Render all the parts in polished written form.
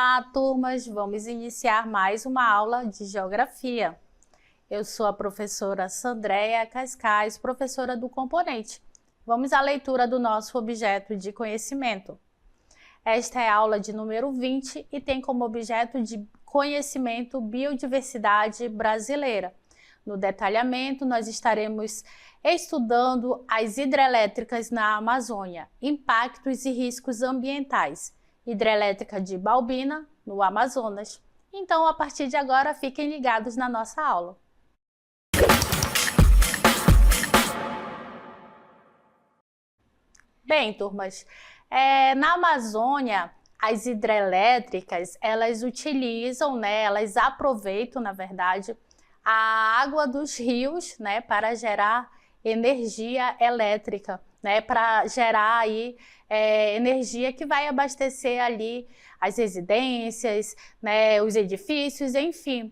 Olá, turmas! Vamos iniciar mais uma aula de Geografia. Eu sou a professora Sandréia Cascais, professora do Componente. Vamos à leitura do nosso objeto de conhecimento. Esta é a aula de número 20 e tem como objeto de conhecimento biodiversidade brasileira. No detalhamento, nós estaremos estudando as hidrelétricas na Amazônia, impactos e riscos ambientais. Hidrelétrica de Balbina, no Amazonas. Então, a partir de agora, fiquem ligados na nossa aula. Bem, turmas, na Amazônia, as hidrelétricas, elas utilizam, elas aproveitam, na verdade, a água dos rios, para gerar energia elétrica, para gerar aí energia que vai abastecer ali as residências, os edifícios, enfim.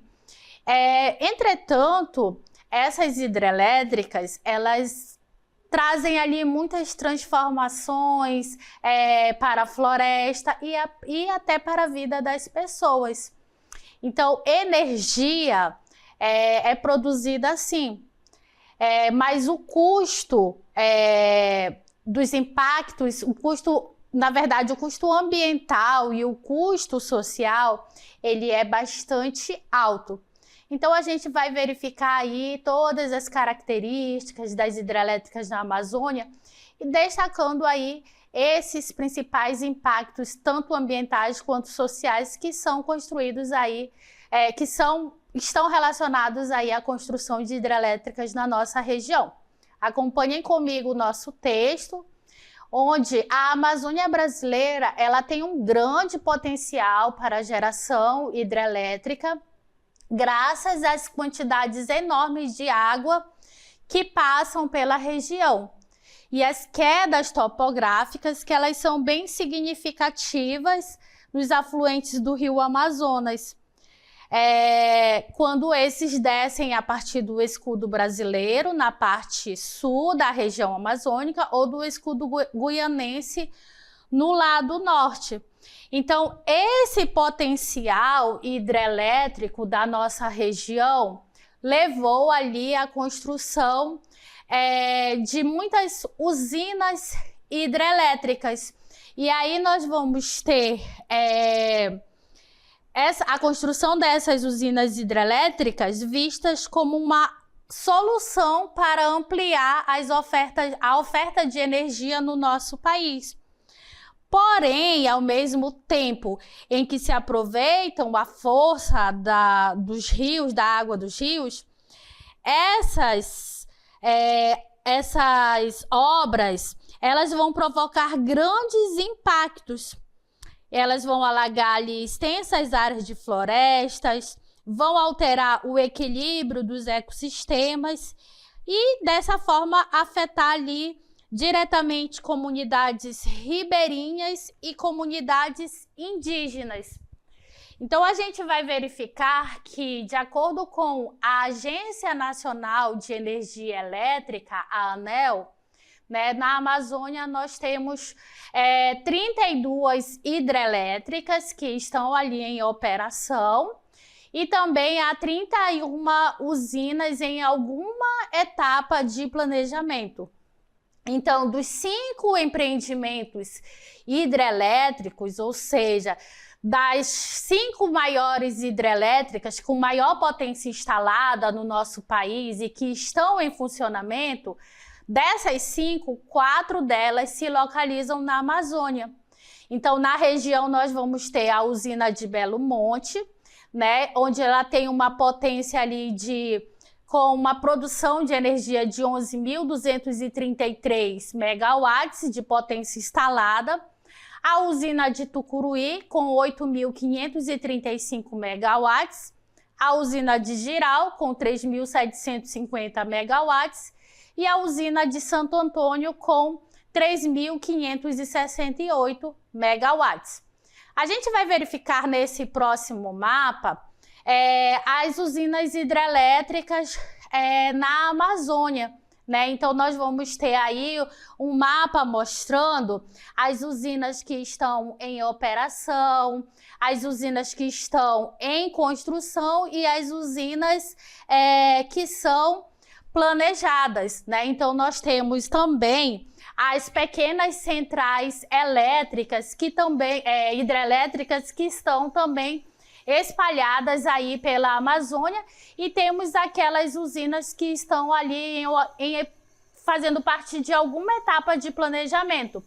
Entretanto, essas hidrelétricas, elas trazem ali muitas transformações para a floresta e até para a vida das pessoas. Então, energia é produzida assim, mas o custo dos impactos, na verdade, o custo ambiental e o custo social, ele é bastante alto. Então, a gente vai verificar aí todas as características das hidrelétricas na Amazônia e destacando aí esses principais impactos, tanto ambientais quanto sociais, que são construídos aí, estão relacionados aí à construção de hidrelétricas na nossa região. Acompanhem comigo o nosso texto, onde a Amazônia brasileira ela tem um grande potencial para a geração hidrelétrica, graças às quantidades enormes de água que passam pela região. E as quedas topográficas, que elas são bem significativas nos afluentes do rio Amazonas. Quando esses descem a partir do escudo brasileiro, na parte sul da região amazônica, ou do escudo guianense no lado norte. Então, esse potencial hidrelétrico da nossa região levou ali à construção de muitas usinas hidrelétricas. E aí nós vamos ter a construção dessas usinas hidrelétricas vistas como uma solução para ampliar a oferta de energia no nosso país. Porém, ao mesmo tempo em que se aproveitam a força dos rios, da água dos rios, essas obras, elas vão provocar grandes impactos. Elas vão alagar ali extensas áreas de florestas, vão alterar o equilíbrio dos ecossistemas e, dessa forma, afetar ali diretamente comunidades ribeirinhas e comunidades indígenas. Então, a gente vai verificar que, de acordo com a Agência Nacional de Energia Elétrica, a ANEEL, na Amazônia nós temos 32 hidrelétricas que estão ali em operação e também há 31 usinas em alguma etapa de planejamento. Então, dos 5 empreendimentos hidrelétricos, ou seja, das 5 maiores hidrelétricas com maior potência instalada no nosso país e que estão em funcionamento, dessas 5, 4 delas se localizam na Amazônia. Então, na região, nós vamos ter a usina de Belo Monte, onde ela tem uma potência ali com uma produção de energia de 11.233 megawatts de potência instalada. A usina de Tucuruí, com 8.535 megawatts. A usina de Jirau, com 3.750 megawatts. E a usina de Santo Antônio, com 3.568 megawatts. A gente vai verificar nesse próximo mapa as usinas hidrelétricas na Amazônia, né? Então, nós vamos ter aí um mapa mostrando as usinas que estão em operação, as usinas que estão em construção e as usinas que são planejadas, né? Então, nós temos também as pequenas centrais elétricas, que também, hidrelétricas, que estão também espalhadas aí pela Amazônia, e temos aquelas usinas que estão ali fazendo parte de alguma etapa de planejamento.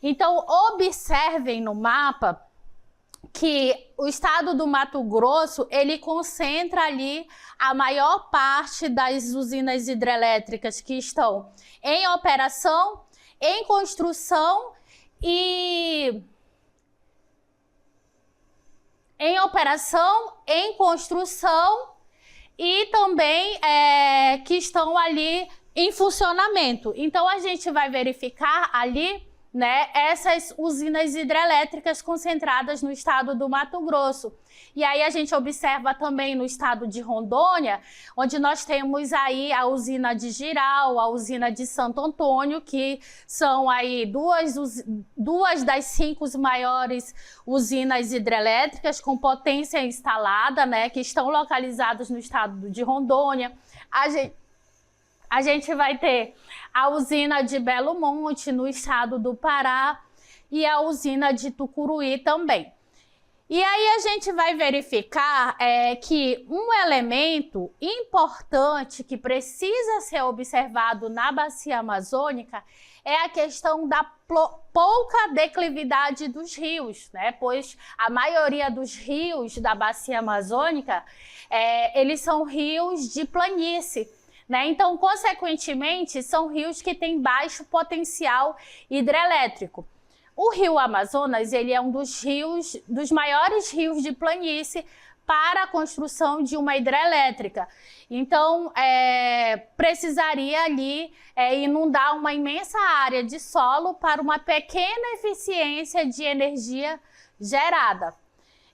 Então, observem no mapa que o estado do Mato Grosso, ele concentra ali a maior parte das usinas hidrelétricas que estão em operação, em construção e também que estão ali em funcionamento. Então, a gente vai verificar ali, né, essas usinas hidrelétricas concentradas no estado do Mato Grosso. E aí a gente observa também no estado de Rondônia, onde nós temos aí a usina de Jirau, a usina de Santo Antônio, que são aí duas das 5 maiores usinas hidrelétricas com potência instalada, né, que estão localizadas no estado de Rondônia. A gente vai ter a usina de Belo Monte, no estado do Pará, e a usina de Tucuruí também. E aí a gente vai verificar que um elemento importante que precisa ser observado na bacia amazônica é a questão da pouca declividade dos rios, né? Pois a maioria dos rios da bacia amazônica, eles são rios de planície, né? Então, consequentemente, são rios que têm baixo potencial hidrelétrico. O rio Amazonas, ele é um dos maiores rios de planície para a construção de uma hidrelétrica. Então, precisaria ali inundar uma imensa área de solo para uma pequena eficiência de energia gerada.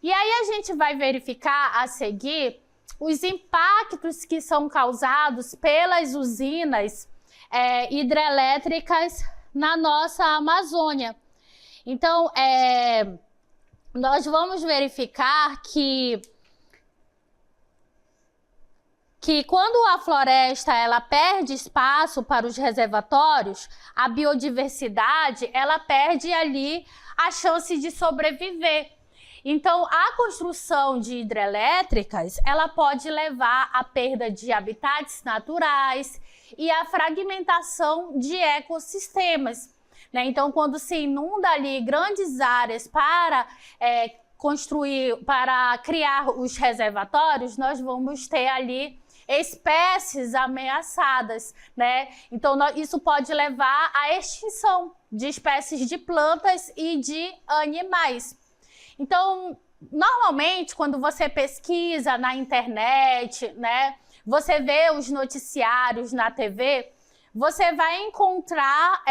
E aí a gente vai verificar a seguir os impactos que são causados pelas usinas hidrelétricas na nossa Amazônia. Então, nós vamos verificar que quando a floresta ela perde espaço para os reservatórios, a biodiversidade ela perde ali a chance de sobreviver. Então, a construção de hidrelétricas, ela pode levar à perda de habitats naturais e à fragmentação de ecossistemas, né? Então, quando se inunda ali grandes áreas para criar os reservatórios, nós vamos ter ali espécies ameaçadas, né? Então, isso pode levar à extinção de espécies de plantas e de animais. Então, normalmente, quando você pesquisa na internet, né, você vê os noticiários na TV, você vai encontrar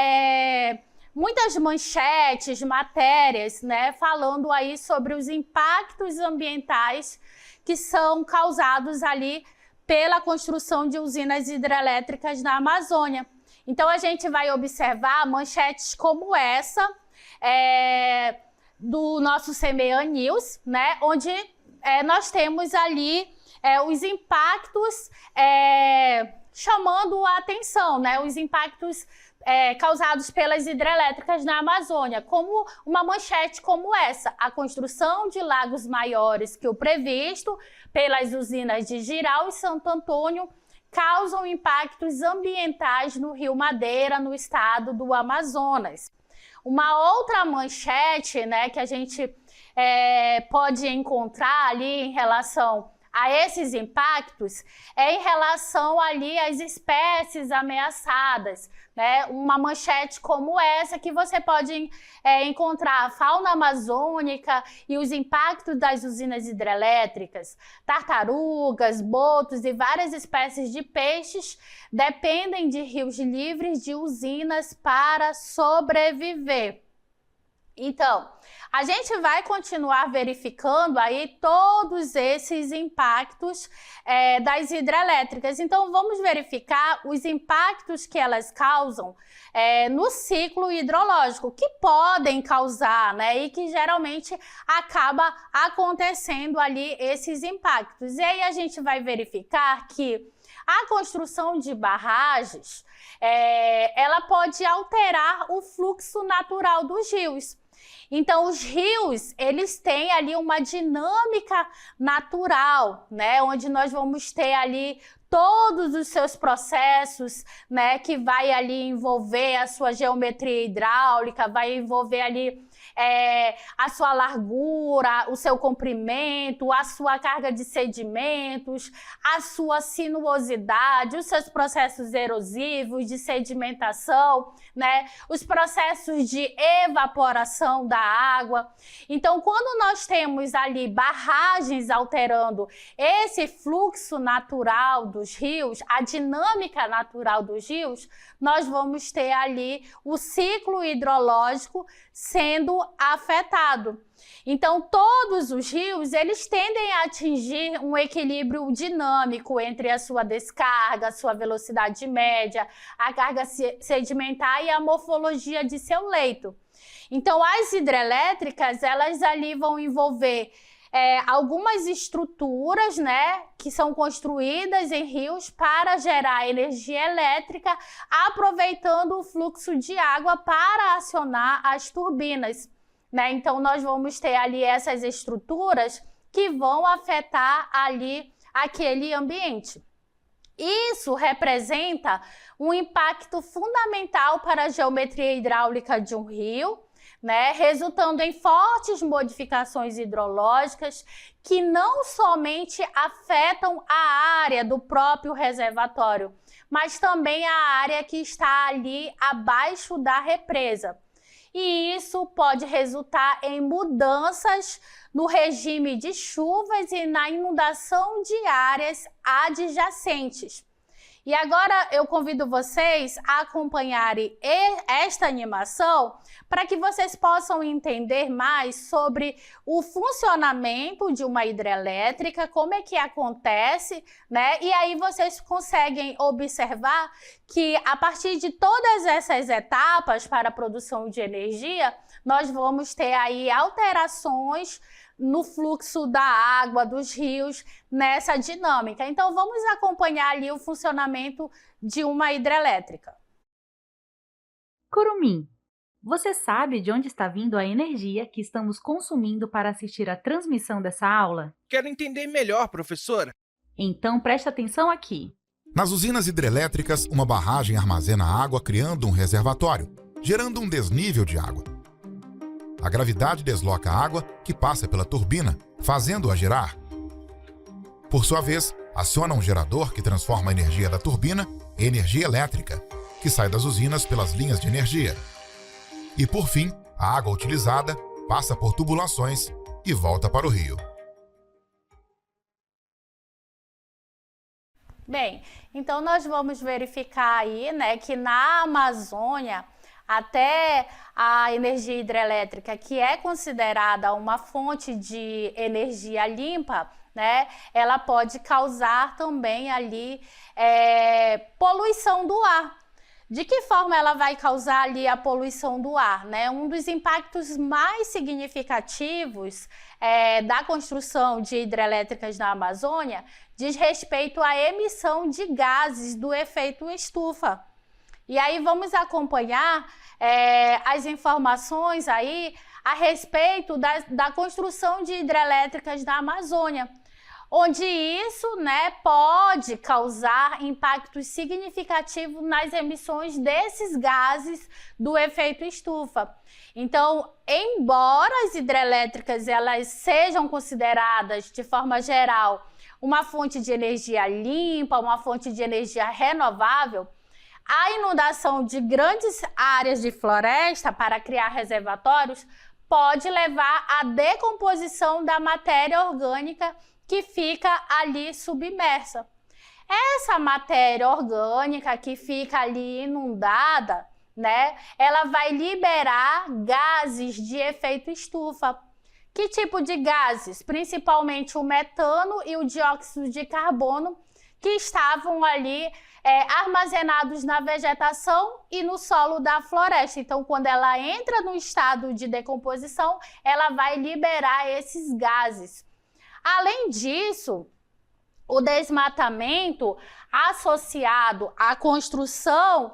muitas manchetes, matérias, né, falando aí sobre os impactos ambientais que são causados ali pela construção de usinas hidrelétricas na Amazônia. Então, a gente vai observar manchetes como essa, do nosso CMEA News, né, onde nós temos ali os impactos chamando a atenção, né, os impactos causados pelas hidrelétricas na Amazônia, como uma manchete como essa: a construção de lagos maiores que o previsto pelas usinas de Jirau e Santo Antônio causam impactos ambientais no Rio Madeira, no estado do Amazonas. Uma outra manchete, né, que a gente pode encontrar ali em relação a esses impactos é em relação ali às espécies ameaçadas, né? Uma manchete como essa que você pode encontrar a fauna amazônica e os impactos das usinas hidrelétricas. Tartarugas, botos e várias espécies de peixes dependem de rios livres de usinas para sobreviver. Então, a gente vai continuar verificando aí todos esses impactos das hidrelétricas. Então, vamos verificar os impactos que elas causam no ciclo hidrológico, que podem causar, né? E que geralmente acaba acontecendo ali esses impactos. E aí a gente vai verificar que a construção de barragens, ela pode alterar o fluxo natural dos rios. Então, os rios, eles têm ali uma dinâmica natural, né? Onde nós vamos ter ali todos os seus processos, né? Que vai ali envolver a sua geometria hidráulica, vai envolver ali a sua largura, o seu comprimento, a sua carga de sedimentos, a sua sinuosidade, os seus processos erosivos de sedimentação, né? Os processos de evaporação da água. Então, quando nós temos ali barragens alterando esse fluxo natural dos rios, a dinâmica natural dos rios, nós vamos ter ali o ciclo hidrológico sendo afetado. Então, todos os rios, eles tendem a atingir um equilíbrio dinâmico entre a sua descarga, a sua velocidade média, a carga sedimentar e a morfologia de seu leito. Então, as hidrelétricas, elas ali vão envolver algumas estruturas, né, que são construídas em rios para gerar energia elétrica, aproveitando o fluxo de água para acionar as turbinas, né? Então, nós vamos ter ali essas estruturas que vão afetar ali aquele ambiente. Isso representa um impacto fundamental para a geometria hidráulica de um rio, né, resultando em fortes modificações hidrológicas que não somente afetam a área do próprio reservatório, mas também a área que está ali abaixo da represa. E isso pode resultar em mudanças no regime de chuvas e na inundação de áreas adjacentes. E agora eu convido vocês a acompanharem esta animação para que vocês possam entender mais sobre o funcionamento de uma hidrelétrica, como é que acontece, né? E aí vocês conseguem observar que a partir de todas essas etapas para a produção de energia, nós vamos ter aí alterações no fluxo da água, dos rios, nessa dinâmica. Então, vamos acompanhar ali o funcionamento de uma hidrelétrica. Curumim, você sabe de onde está vindo a energia que estamos consumindo para assistir à transmissão dessa aula? Quero entender melhor, professora. Então, preste atenção aqui. Nas usinas hidrelétricas, uma barragem armazena água criando um reservatório, gerando um desnível de água. A gravidade desloca a água que passa pela turbina, fazendo-a girar. Por sua vez, aciona um gerador que transforma a energia da turbina em energia elétrica, que sai das usinas pelas linhas de energia. E, por fim, a água utilizada passa por tubulações e volta para o rio. Bem, então nós vamos verificar aí, né, que na Amazônia, até a energia hidrelétrica, que é considerada uma fonte de energia limpa, né, ela pode causar também ali poluição do ar. De que forma ela vai causar ali a poluição do ar, né? Um dos impactos mais significativos da construção de hidrelétricas na Amazônia diz respeito à emissão de gases do efeito estufa. E aí vamos acompanhar as informações aí a respeito da construção de hidrelétricas na Amazônia, onde isso, né, pode causar impactos significativos nas emissões desses gases do efeito estufa. Então, embora as hidrelétricas elas sejam consideradas de forma geral uma fonte de energia limpa, uma fonte de energia renovável, a inundação de grandes áreas de floresta para criar reservatórios pode levar à decomposição da matéria orgânica que fica ali submersa. Essa matéria orgânica que fica ali inundada, né? Ela vai liberar gases de efeito estufa. Que tipo de gases? Principalmente o metano e o dióxido de carbono, que estavam ali armazenados na vegetação e no solo da floresta. Então, quando ela entra no estado de decomposição, ela vai liberar esses gases. Além disso, o desmatamento associado à construção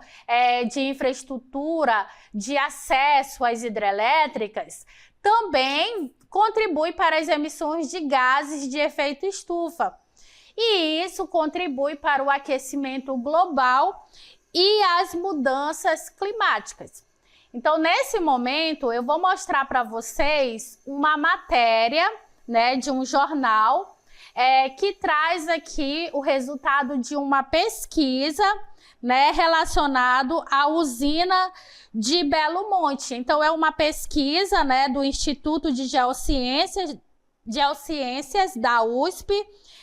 de infraestrutura de acesso às hidrelétricas também contribui para as emissões de gases de efeito estufa. E isso contribui para o aquecimento global e as mudanças climáticas. Então, nesse momento, eu vou mostrar para vocês uma matéria, né, de um jornal que traz aqui o resultado de uma pesquisa, né, relacionado à usina de Belo Monte. Então, é uma pesquisa, né, do Instituto de Geociências da USP,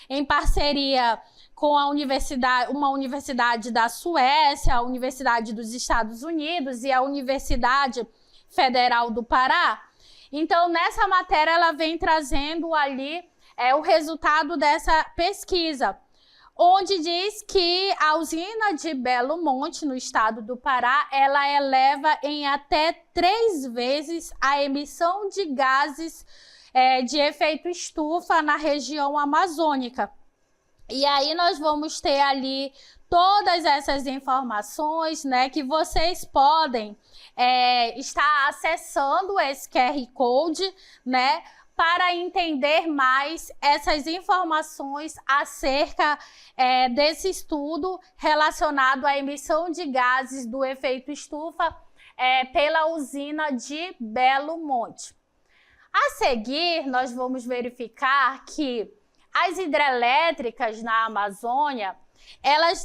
em parceria com uma universidade da Suécia, a Universidade dos Estados Unidos e a Universidade Federal do Pará. Então, nessa matéria, ela vem trazendo ali o resultado dessa pesquisa, onde diz que a usina de Belo Monte, no estado do Pará, ela eleva em até 3 vezes a emissão de gases de efeito estufa na região amazônica. E aí nós vamos ter ali todas essas informações, né, que vocês podem estar acessando esse QR Code, né, para entender mais essas informações acerca desse estudo relacionado à emissão de gases do efeito estufa pela usina de Belo Monte. A seguir, nós vamos verificar que as hidrelétricas na Amazônia, elas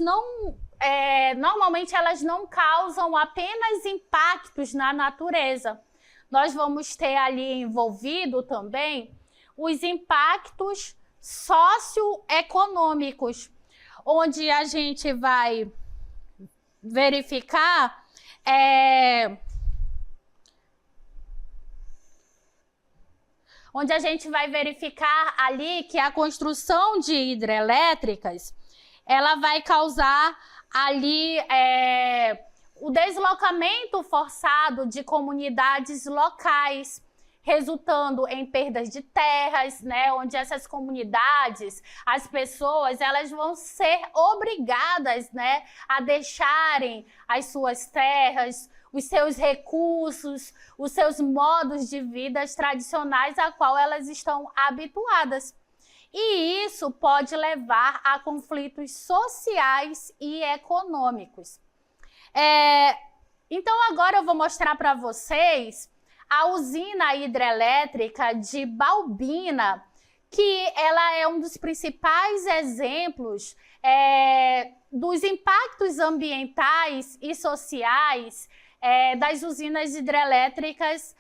normalmente elas não causam apenas impactos na natureza. Nós vamos ter ali envolvido também os impactos socioeconômicos, onde a gente vai verificar ali que a construção de hidrelétricas, ela vai causar ali o deslocamento forçado de comunidades locais, resultando em perdas de terras, né, onde essas comunidades, as pessoas, elas vão ser obrigadas, né, a deixarem as suas terras, os seus recursos, os seus modos de vida tradicionais a qual elas estão habituadas. E isso pode levar a conflitos sociais e econômicos. Então, agora eu vou mostrar para vocês a usina hidrelétrica de Balbina, que ela é um dos principais exemplos dos impactos ambientais e sociais das usinas hidrelétricas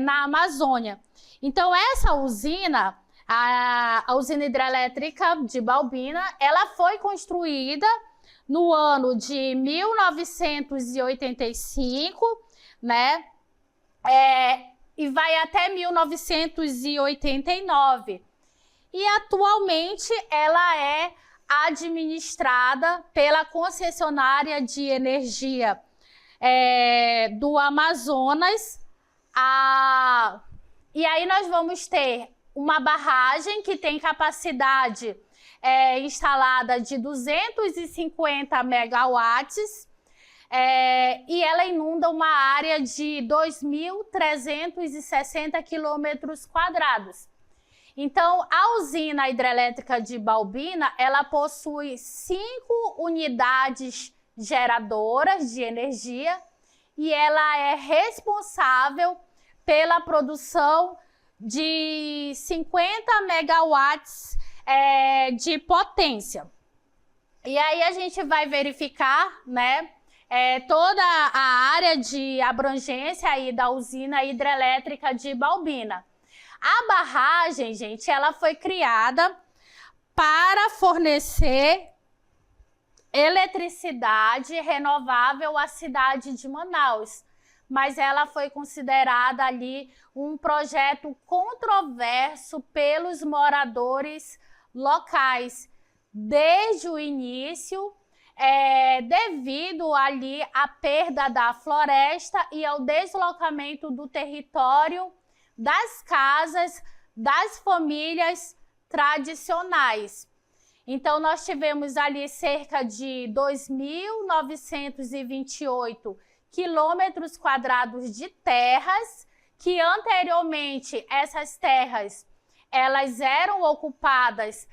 na Amazônia. Então, essa usina, a usina hidrelétrica de Balbina, ela foi construída no ano de 1985, né? E vai até 1989. E atualmente ela é administrada pela concessionária de energia do Amazonas. E aí nós vamos ter uma barragem que tem capacidade instalada de 250 megawatts, e ela inunda uma área de 2.360 quilômetros quadrados. Então, a usina hidrelétrica de Balbina, ela possui 5 unidades geradoras de energia e ela é responsável pela produção de 50 megawatts de potência. E aí a gente vai verificar, né, toda a área de abrangência aí da usina hidrelétrica de Balbina. A barragem, gente, ela foi criada para fornecer eletricidade renovável à cidade de Manaus. Mas ela foi considerada ali um projeto controverso pelos moradores locais desde o início, devido ali à perda da floresta e ao deslocamento do território das casas das famílias tradicionais. Então, nós tivemos ali cerca de 2.928 quilômetros quadrados de terras, que anteriormente essas terras elas eram ocupadas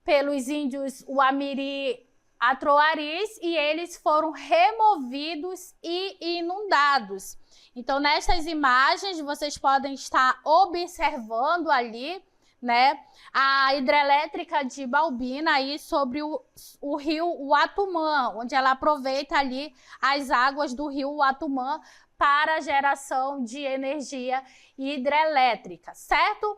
pelos índios Uamiri Atroaris e eles foram removidos e inundados. Então, nestas imagens, vocês podem estar observando ali, né, a hidrelétrica de Balbina aí sobre o rio Uatumã, onde ela aproveita ali as águas do rio Uatumã para a geração de energia hidrelétrica, certo?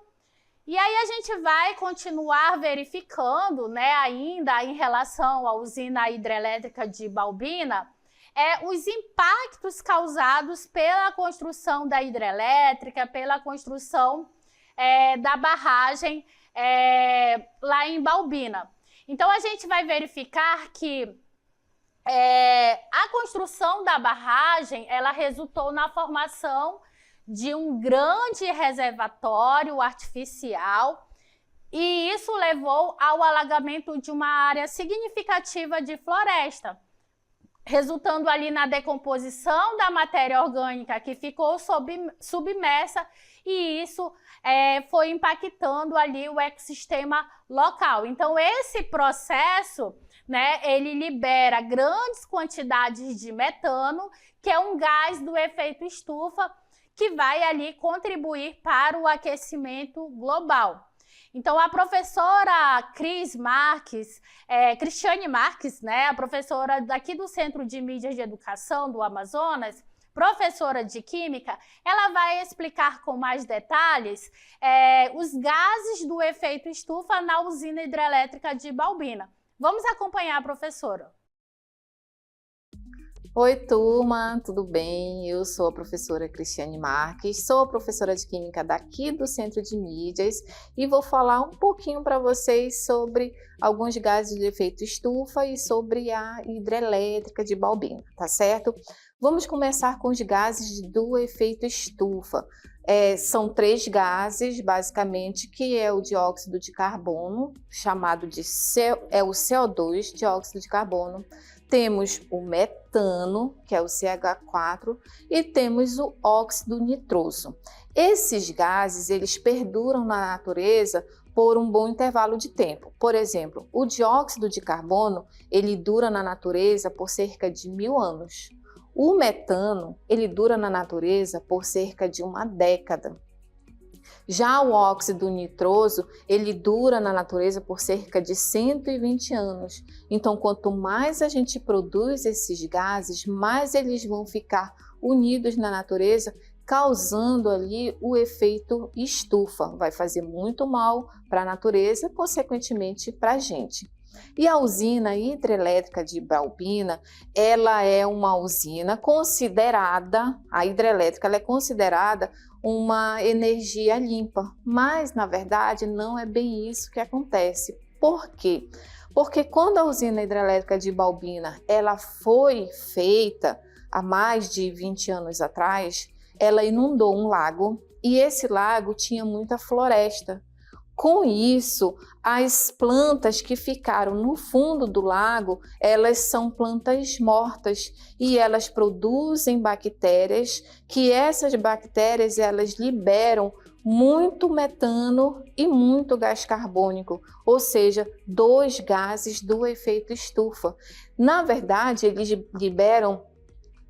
E aí a gente vai continuar verificando, né, ainda em relação à usina hidrelétrica de Balbina, os impactos causados pela construção da hidrelétrica, pela construção da barragem lá em Balbina. Então, a gente vai verificar que a construção da barragem, ela resultou na formação de um grande reservatório artificial e isso levou ao alagamento de uma área significativa de floresta, resultando ali na decomposição da matéria orgânica que ficou submersa e isso foi impactando ali o ecossistema local. Então, esse processo, né, ele libera grandes quantidades de metano, que é um gás do efeito estufa, que vai ali contribuir para o aquecimento global. Então, a professora Cristiane Marques, né, a professora daqui do Centro de Mídias de Educação do Amazonas, professora de Química, ela vai explicar com mais detalhes os gases do efeito estufa na usina hidrelétrica de Balbina. Vamos acompanhar a professora. Oi, turma, tudo bem? Eu sou a professora Cristiane Marques, sou professora de Química daqui do Centro de Mídias e vou falar um pouquinho para vocês sobre alguns gases de efeito estufa e sobre a hidrelétrica de Balbina, tá certo? Vamos começar com os gases do efeito estufa. São 3 gases, basicamente, que é o dióxido de carbono, chamado de o CO2, dióxido de carbono. Temos o metano, que é o CH4, e temos o óxido nitroso. Esses gases, eles perduram na natureza por um bom intervalo de tempo. Por exemplo, o dióxido de carbono, ele dura na natureza por cerca de 1000 anos. O metano, ele dura na natureza por cerca de 1 década. Já o óxido nitroso, ele dura na natureza por cerca de 120 anos. Então, quanto mais a gente produz esses gases, mais eles vão ficar unidos na natureza, causando ali o efeito estufa. Vai fazer muito mal para a natureza, consequentemente para a gente. E a usina hidrelétrica de Balbina, ela é uma usina considerada, a hidrelétrica ela é considerada uma energia limpa, mas na verdade não é bem isso que acontece. Por quê? Porque quando a usina hidrelétrica de Balbina ela foi feita há mais de 20 anos atrás, ela inundou um lago e esse lago tinha muita floresta. Com isso, as plantas que ficaram no fundo do lago, elas são plantas mortas e elas produzem bactérias, que essas bactérias elas liberam muito metano e muito gás carbônico, ou seja, 2 gases do efeito estufa. Na verdade, eles liberam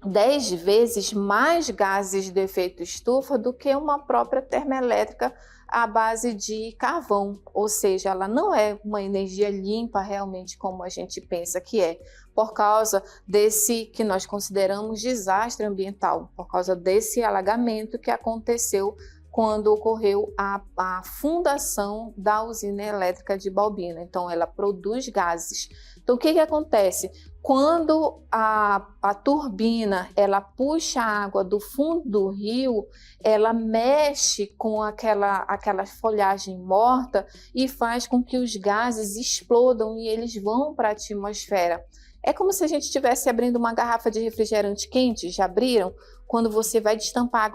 10 vezes mais gases do efeito estufa do que uma própria termoelétrica à base de carvão, ou seja, ela não é uma energia limpa realmente como a gente pensa que é, por causa desse que nós consideramos desastre ambiental, por causa desse alagamento que aconteceu quando ocorreu a fundação da usina elétrica de Balbina. Então, ela produz gases. Então, o que acontece? Quando a turbina ela puxa a água do fundo do rio, ela mexe com aquela folhagem morta e faz com que os gases explodam e eles vão para a atmosfera. É como se a gente estivesse abrindo uma garrafa de refrigerante quente, já abriram? Quando você vai destampar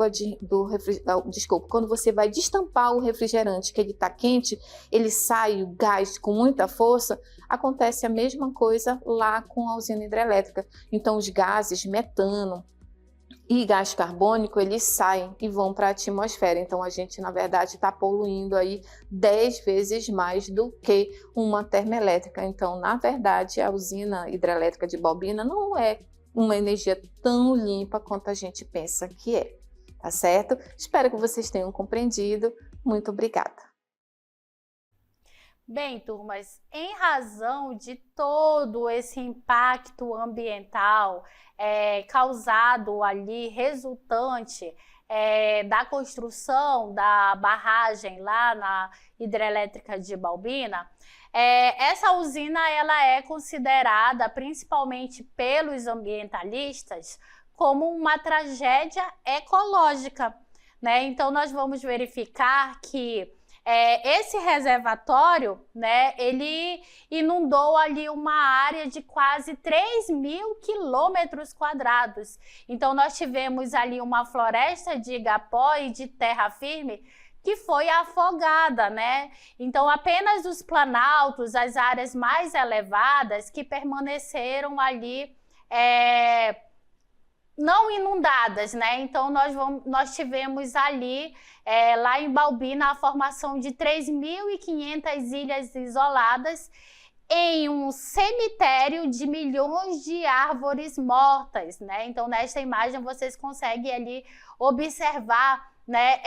quando você vai destampar o refrigerante que ele está quente, ele sai o gás com muita força, acontece a mesma coisa lá com a usina hidrelétrica. Então os gases metano e gás carbônico, eles saem e vão para a atmosfera. Então a gente, na verdade, está poluindo aí 10 vezes mais do que uma termoelétrica. Então, na verdade, a usina hidrelétrica de Balbina não é uma energia tão limpa quanto a gente pensa que é, tá certo? Espero que vocês tenham compreendido. Muito obrigada. Bem, turmas, em razão de todo esse impacto ambiental causado ali, resultante da construção da barragem lá na hidrelétrica de Balbina, essa usina ela é considerada, principalmente pelos ambientalistas, como uma tragédia ecológica, né? Então, nós vamos verificar que esse reservatório, né, ele inundou ali uma área de quase 3.000 quilômetros quadrados. Então, nós tivemos ali uma floresta de igapó e de terra firme que foi afogada, né? Então, apenas os planaltos, as áreas mais elevadas que permaneceram ali não inundadas, né? Então, nós tivemos ali, lá em Balbina, a formação de 3.500 ilhas isoladas em um cemitério de milhões de árvores mortas, né? Então, nesta imagem, vocês conseguem ali observar, né,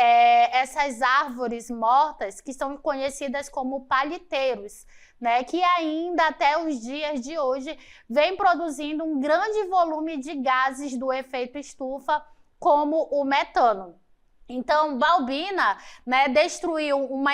essas árvores mortas que são conhecidas como paliteiros, né, que ainda até os dias de hoje vem produzindo um grande volume de gases do efeito estufa, como o metano. Então, Balbina, né, destruiu uma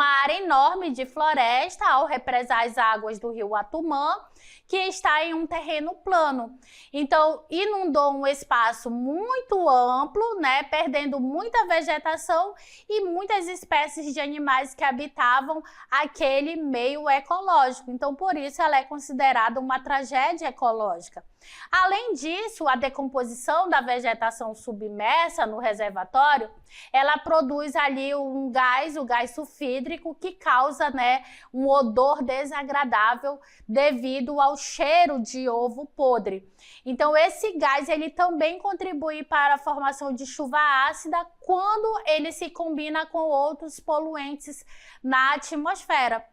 área enorme de floresta ao represar as águas do rio Atumã, que está em um terreno plano. Então, inundou um espaço muito amplo, né, perdendo muita vegetação e muitas espécies de animais que habitavam aquele meio ecológico. Então, por isso, ela é considerada uma tragédia ecológica. Além disso, a decomposição da vegetação submersa no reservatório, ela produz ali um gás, o gás sulfídrico, que causa, né, um odor desagradável devido ao cheiro de ovo podre. Então, esse gás ele também contribui para a formação de chuva ácida quando ele se combina com outros poluentes na atmosfera.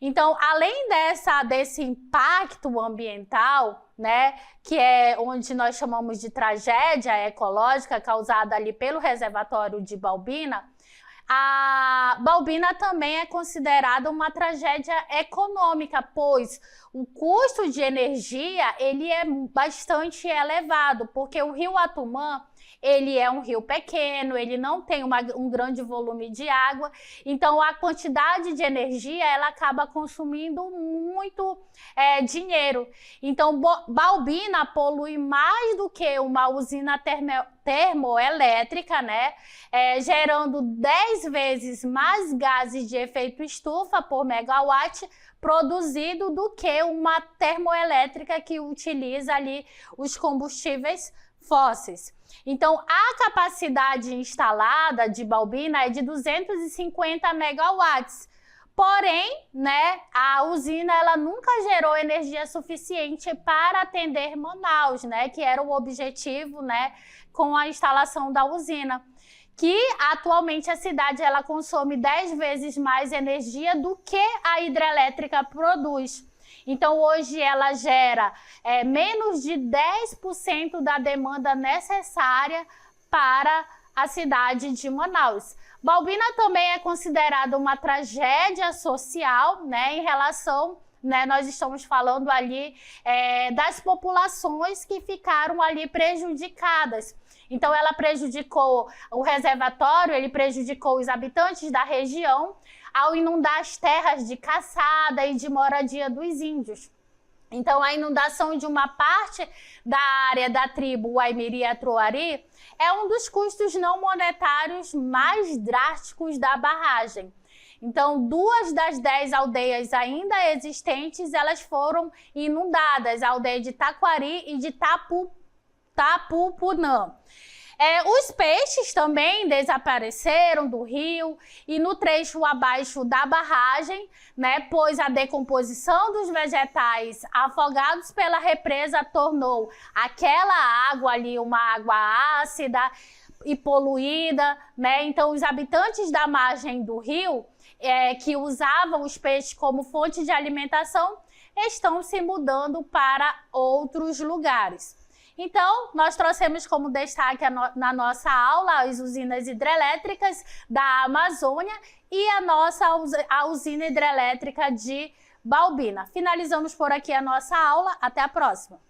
Então, além desse impacto ambiental, né, que é onde nós chamamos de tragédia ecológica causada ali pelo reservatório de Balbina, a Balbina também é considerada uma tragédia econômica, pois o custo de energia ele é bastante elevado, porque o rio Atumã ele é um rio pequeno, ele não tem um grande volume de água, então a quantidade de energia ela acaba consumindo muito dinheiro. Então, Balbina polui mais do que uma usina termoelétrica, né? Gerando 10 vezes mais gases de efeito estufa por megawatt produzido do que uma termoelétrica que utiliza ali os combustíveis fósseis. Então, a capacidade instalada de Balbina é de 250 megawatts. Porém, né, a usina ela nunca gerou energia suficiente para atender Manaus, né, que era o objetivo, né, com a instalação da usina. Que atualmente a cidade ela consome 10 vezes mais energia do que a hidrelétrica produz. Então, hoje ela gera menos de 10% da demanda necessária para a cidade de Manaus. Balbina também é considerada uma tragédia social, né, em relação, né? Nós estamos falando ali das populações que ficaram ali prejudicadas. Então, ela prejudicou o reservatório, ele prejudicou os habitantes da região ao inundar as terras de caçada e de moradia dos índios. Então, a inundação de uma parte da área da tribo Waimiri-Atuari é um dos custos não monetários mais drásticos da barragem. Então, 2 das 10 aldeias ainda existentes, elas foram inundadas, a aldeia de Taquari e de Tapupunã. Os peixes também desapareceram do rio e no trecho abaixo da barragem, né, pois a decomposição dos vegetais afogados pela represa tornou aquela água ali uma água ácida e poluída, né? Então, os habitantes da margem do rio, que usavam os peixes como fonte de alimentação, estão se mudando para outros lugares. Então, nós trouxemos como destaque na nossa aula as usinas hidrelétricas da Amazônia e a usina hidrelétrica de Balbina. Finalizamos por aqui a nossa aula. Até a próxima!